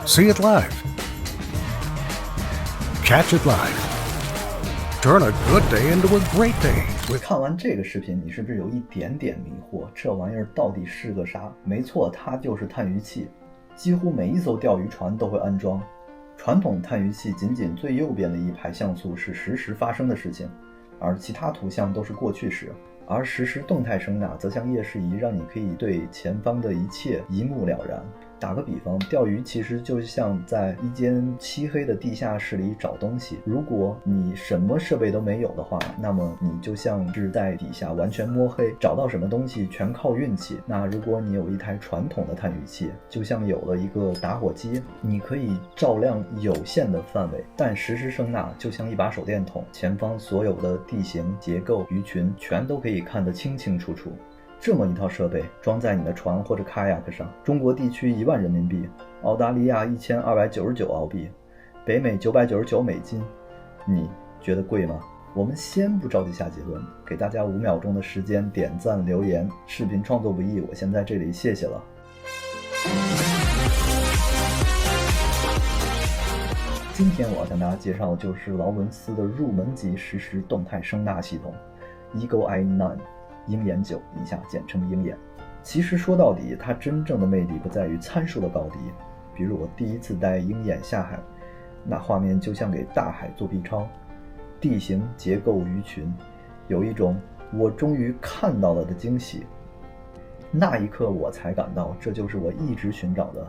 See it live. Catch it live. Turn a good day into a great day. 看完这个视频，你是不是有一点点迷惑？这玩意儿到底是个啥？没错，它就是探鱼器。几乎每一艘钓鱼船都会安装。传统探鱼器仅仅最右边的一排像素是实时发生的事情，而其他图像都是过去时。而实时动态声呐则像夜视仪，让你可以对前方的一切一目了然。打个比方，钓鱼其实就像在一间漆黑的地下室里找东西。如果你什么设备都没有的话，那么你就像是在底下完全摸黑，找到什么东西全靠运气。那如果你有一台传统的探鱼器，就像有了一个打火机，你可以照亮有限的范围，但实时声呐就像一把手电筒，前方所有的地形、结构、鱼群全都可以看得清清楚楚。这么一套设备装在你的船或者卡雅克上，中国地区1万人民币，澳大利亚1299澳币，北美999美金，你觉得贵吗？我们先不着急下结论，给大家5秒钟的时间点赞留言。视频创作不易，我先在这里谢谢了。今天我要向大家介绍的就是劳伦斯的入门级实时动态声呐系统 Eagle Eye 9鹰眼9，以下简称鹰眼。其实说到底，它真正的魅力不在于参数的高低。比如我第一次带鹰眼下海，那画面就像给大海做 B 超，地形、结构、鱼群，有一种我终于看到了的惊喜。那一刻我才感到，这就是我一直寻找的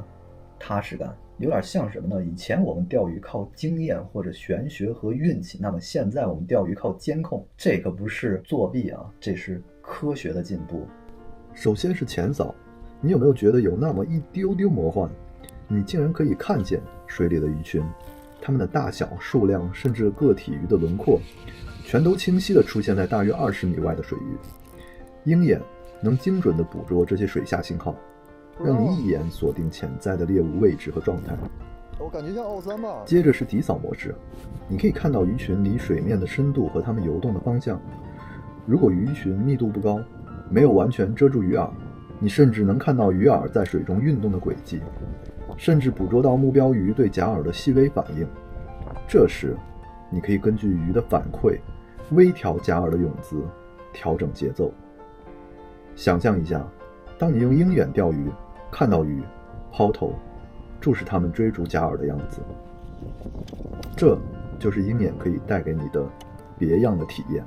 踏实感。有点像什么呢？以前我们钓鱼靠经验或者玄学和运气，那么现在我们钓鱼靠监控。这可不是作弊啊，这是科学的进步。首先是前扫，你有没有觉得有那么一丢丢魔幻？你竟然可以看见水里的鱼群，它们的大小、数量，甚至个体鱼的轮廓，全都清晰地出现在大约20米外的水域。鹰眼能精准地捕捉这些水下信号，让你一眼锁定潜在的猎物位置和状态。我感觉像奥三吧。接着是底扫模式，你可以看到鱼群离水面的深度和它们游动的方向。如果鱼群密度不高，没有完全遮住鱼饵，你甚至能看到鱼饵在水中运动的轨迹，甚至捕捉到目标鱼对假饵的细微反应。这时，你可以根据鱼的反馈，微调假饵的泳姿，调整节奏。想象一下，当你用鹰眼钓鱼，看到鱼抛投，注视它们追逐假饵的样子，这就是鹰眼可以带给你的别样的体验。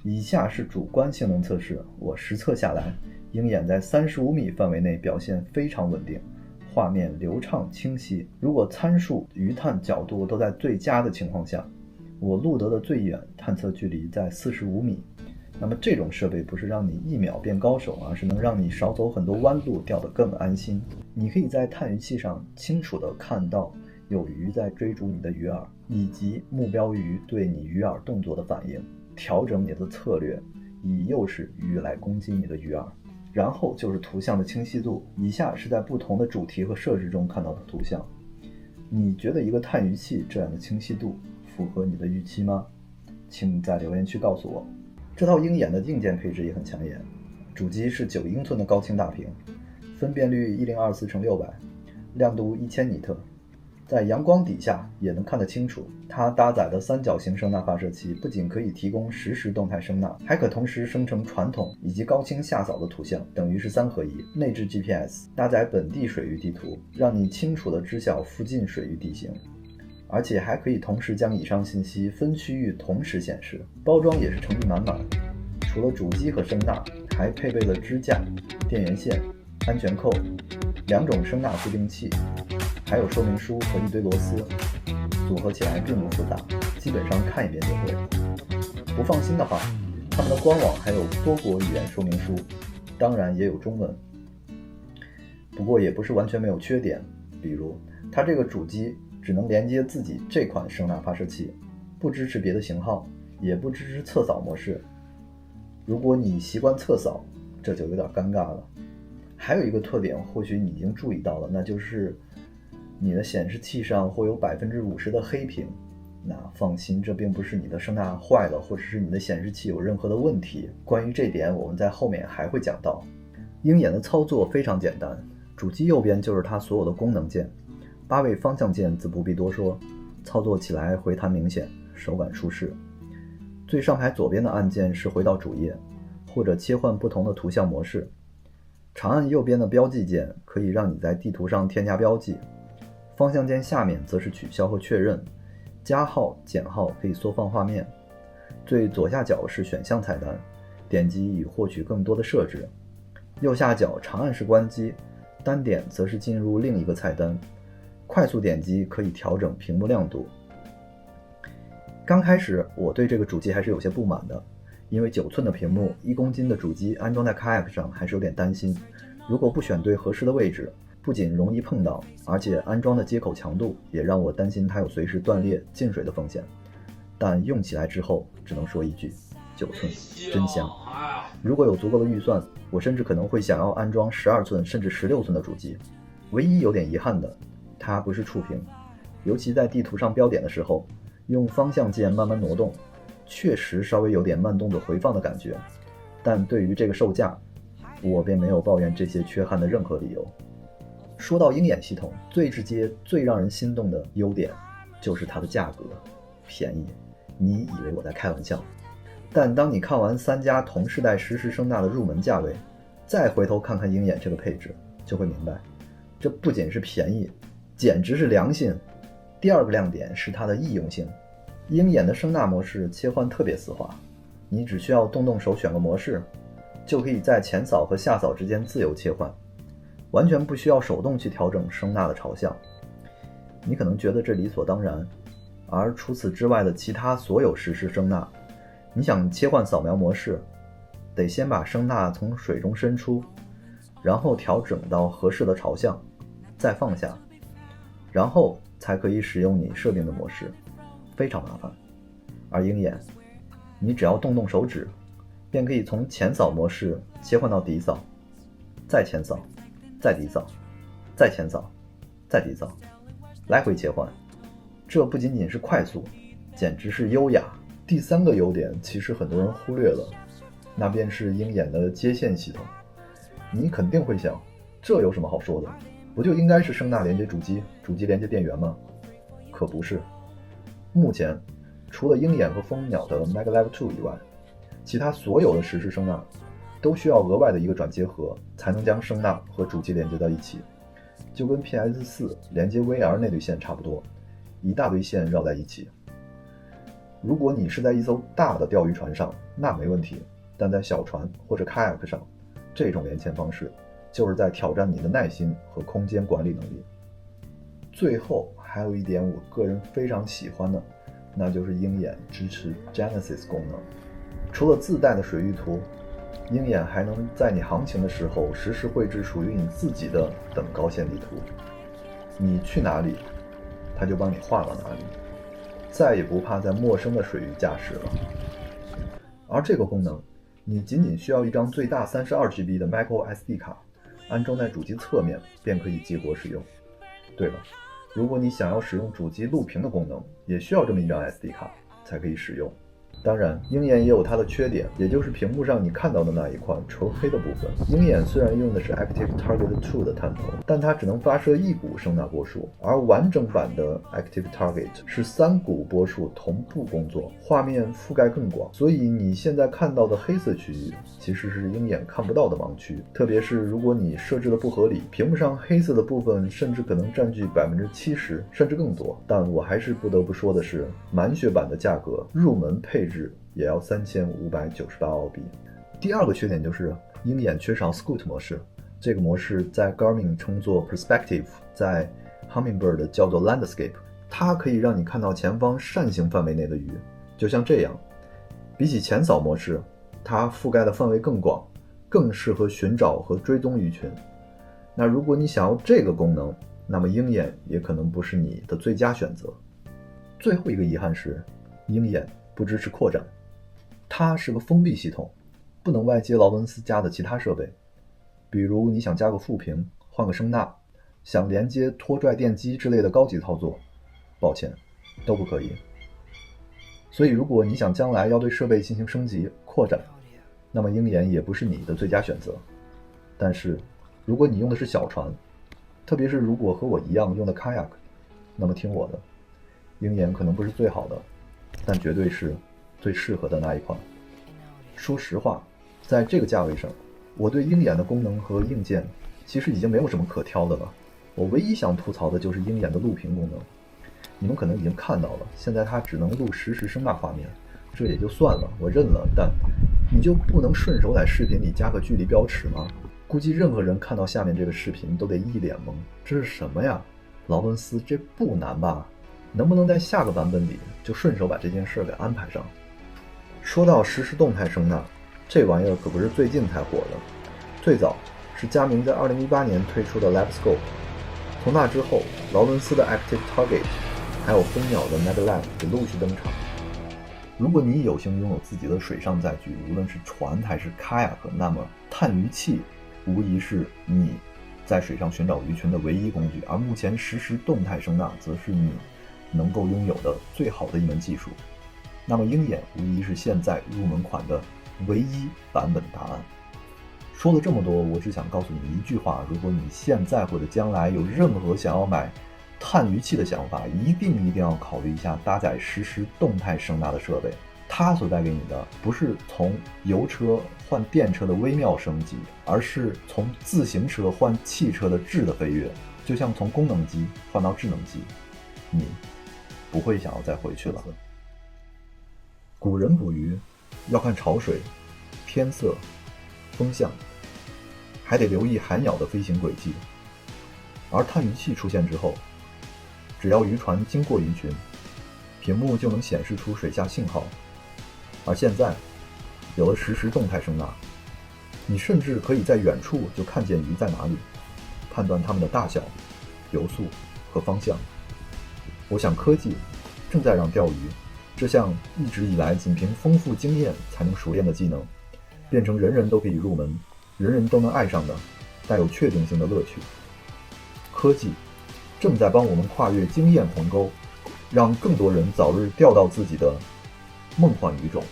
以下是主观性能测试，我实测下来，鹰眼在35米范围内表现非常稳定，画面流畅清晰。如果参数、鱼探角度都在最佳的情况下，我录得的最远探测距离在45米。那么这种设备不是让你1秒变高手，而是能让你少走很多弯路，钓得更安心。你可以在探鱼器上清楚地看到有鱼在追逐你的鱼饵，以及目标鱼对你鱼饵动作的反应，调整你的策略，以诱使鱼来攻击你的鱼饵。然后就是图像的清晰度，以下是在不同的主题和设置中看到的图像。你觉得一个探鱼器这样的清晰度符合你的预期吗？请在留言区告诉我。这套鹰眼的硬件配置也很抢眼，主机是9英寸的高清大屏，分辨率1024×600，亮度1000尼特，在阳光底下也能看得清楚。它搭载的3角形声呐发射器不仅可以提供实时动态声呐，还可同时生成传统以及高清下扫的图像，等于是3合1。内置 GPS， 搭载本地水域地图，让你清楚地知晓附近水域地形，而且还可以同时将以上信息分区域同时显示。包装也是诚意满满，除了主机和声呐，还配备了支架、电源线、安全扣、2种声呐固定器，还有说明书和一堆螺丝，组合起来并不复杂，基本上看一遍就会。不放心的话，他们的官网还有多国语言说明书，当然也有中文。不过也不是完全没有缺点，比如它这个主机只能连接自己这款声呐发射器，不支持别的型号，也不支持侧扫模式。如果你习惯侧扫，这就有点尴尬了。还有一个特点，或许你已经注意到了，那就是你的显示器上会有50%的黑屏。那放心，这并不是你的声呐坏了，或者是你的显示器有任何的问题。关于这点，我们在后面还会讲到。鹰眼的操作非常简单，主机右边就是它所有的功能键，8位方向键自不必多说，操作起来回弹明显，手感舒适。最上排左边的按键是回到主页，或者切换不同的图像模式。长按右边的标记键可以让你在地图上添加标记，方向键下面则是取消和确认，加号、减号可以缩放画面。最左下角是选项菜单，点击以获取更多的设置。右下角长按是关机，单点则是进入另一个菜单。快速点击可以调整屏幕亮度。刚开始我对这个主机还是有些不满的，因为9寸的屏幕，1公斤的主机安装在 Kayak 上还是有点担心。如果不选对合适的位置，不仅容易碰到，而且安装的接口强度也让我担心它有随时断裂进水的风险。但用起来之后只能说一句，9寸真香。如果有足够的预算，我甚至可能会想要安装12寸甚至16寸的主机。唯一有点遗憾的，它不是触屏，尤其在地图上标点的时候，用方向键慢慢挪动，确实稍微有点慢动作回放的感觉。但对于这个售价，我便没有抱怨这些缺憾的任何理由。说到鹰眼系统，最直接最让人心动的优点就是它的价格便宜。你以为我在开玩笑？但当你看完3家同世代实时声纳的入门价位，再回头看看鹰眼这个配置，就会明白，这不仅是便宜，简直是良心。第二个亮点是它的易用性。鹰眼的声纳模式切换特别丝滑，你只需要动手选个模式，就可以在前扫和下扫之间自由切换，完全不需要手动去调整声纳的朝向。你可能觉得这理所当然，而除此之外的其他所有实时声纳，你想切换扫描模式，得先把声纳从水中伸出，然后调整到合适的朝向，再放下，然后才可以使用你设定的模式，非常麻烦。而鹰眼，你只要动手指，便可以从前扫模式切换到底扫，再前扫，再底扫，再前扫，再底扫，来回切换。这不仅仅是快速，简直是优雅。第3个优点其实很多人忽略了，那便是鹰眼的接线系统。你肯定会想，这有什么好说的？不就应该是声纳连接主机，主机连接电源吗？可不是。目前除了鹰眼和蜂鸟的 MagLive 2以外，其他所有的实时声纳都需要额外的一个转接盒，才能将声纳和主机连接到一起，就跟 PS4 连接 VR 那对线差不多，一大堆线绕在一起。如果你是在一艘大的钓鱼船上，那没问题，但在小船或者 Kayak 上，这种连线方式就是在挑战你的耐心和空间管理能力。最后还有一点我个人非常喜欢的，那就是鹰眼支持 Genesis 功能。除了自带的水域图，鹰眼还能在你航行的时候实时绘制属于你自己的等高线地图，你去哪里，它就帮你画到哪里，再也不怕在陌生的水域驾驶了。而这个功能，你仅仅需要一张最大32GB 的 microSD 卡，安装在主机侧面便可以激活使用。对了，如果你想要使用主机录屏的功能，也需要这么一张 SD 卡才可以使用。当然，鹰眼也有它的缺点，也就是屏幕上你看到的那一块纯黑的部分。鹰眼虽然用的是 Active Target 2的探头，但它只能发射1股声纳波束，而完整版的 Active Target 是3股波束同步工作，画面覆盖更广。所以你现在看到的黑色区域，其实是鹰眼看不到的盲区。特别是如果你设置的不合理，屏幕上黑色的部分甚至可能占据70%甚至更多。但我还是不得不说的是，满血版的价格，入门配置也要3598澳币。第二个缺点就是鹰眼缺少 Scoot 模式，这个模式在 Garmin 称作 Perspective， 在 Humminbird 叫做 Landscape， 它可以让你看到前方扇形范围内的鱼，就像这样。比起前扫模式，它覆盖的范围更广，更适合寻找和追踪鱼群。那如果你想要这个功能，那么鹰眼也可能不是你的最佳选择。最后一个遗憾是，鹰眼不支持扩展，它是个封闭系统，不能外接劳伦斯加的其他设备。比如你想加个副屏，换个声纳，想连接拖拽电机之类的高级操作，抱歉，都不可以。所以如果你想将来要对设备进行升级扩展，那么鹰眼也不是你的最佳选择。但是如果你用的是小船，特别是如果和我一样用的 kayak， 那么听我的，鹰眼可能不是最好的，但绝对是最适合的那一款。说实话，在这个价位上，我对鹰眼的功能和硬件其实已经没有什么可挑的了。我唯一想吐槽的就是鹰眼的录屏功能。你们可能已经看到了，现在它只能录实时声呐画面，这也就算了，我认了。但你就不能顺手在视频里加个距离标尺吗？估计任何人看到下面这个视频都得一脸懵，这是什么呀？劳伦斯，这不难吧？能不能在下个版本里就顺手把这件事给安排上？说到实时动态声呐，这玩意儿可不是最近才火的，最早是佳明在2018年推出的 LabScope， 从那之后，劳伦斯的 Active Target 还有蜂鸟的 MagLab 也陆续登场。如果你有幸拥有自己的水上载具，无论是船还是 kayak， 那么探鱼器无疑是你在水上寻找鱼群的唯一工具，而目前实时动态声呐则是你能够拥有的最好的一门技术。那么鹰眼无疑是现在入门款的唯一版本答案。说了这么多，我只想告诉你一句话：如果你现在或者将来有任何想要买探鱼器的想法，一定要考虑一下搭载实时动态声呐的设备。它所带给你的不是从油车换电车的微妙升级，而是从自行车换汽车的质的飞跃，就像从功能机换到智能机，你不会想要再回去了。古人捕鱼要看潮水、天色、风向，还得留意海鸟的飞行轨迹。而探鱼器出现之后，只要渔船经过鱼群，屏幕就能显示出水下信号。而现在有了实时动态声呐，你甚至可以在远处就看见鱼在哪里，判断它们的大小、游速和方向。我想科技正在让钓鱼这项一直以来仅凭丰富经验才能熟练的技能，变成人人都可以入门、人人都能爱上的带有确定性的乐趣。科技正在帮我们跨越经验鸿沟，让更多人早日钓到自己的梦幻鱼种。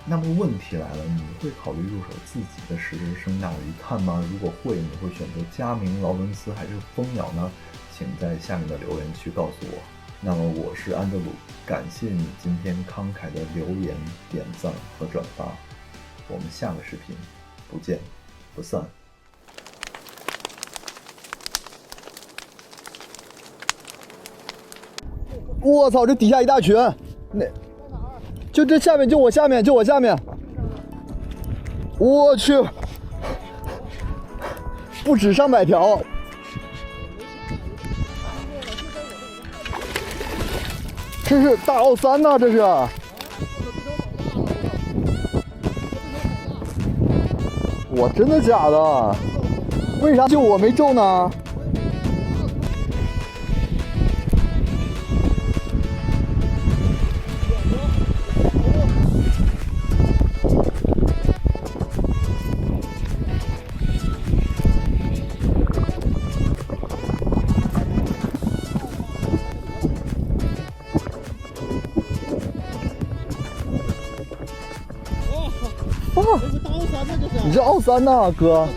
那么问题来了，你会考虑入手自己的实时声呐鱼探吗？如果会，你会选择佳明、劳伦斯还是蜂鸟呢？请在下面的留言区告诉我。那么我是安德鲁，感谢你今天慷慨的留言、点赞和转发。我们下个视频不见不散。我操，这底下一大群，那就这下面，就我下面，就我下面，我去，不止300条，这是大奥3呐，这是。我真的假的？为啥就我没中呢？你这奥3呐，哥。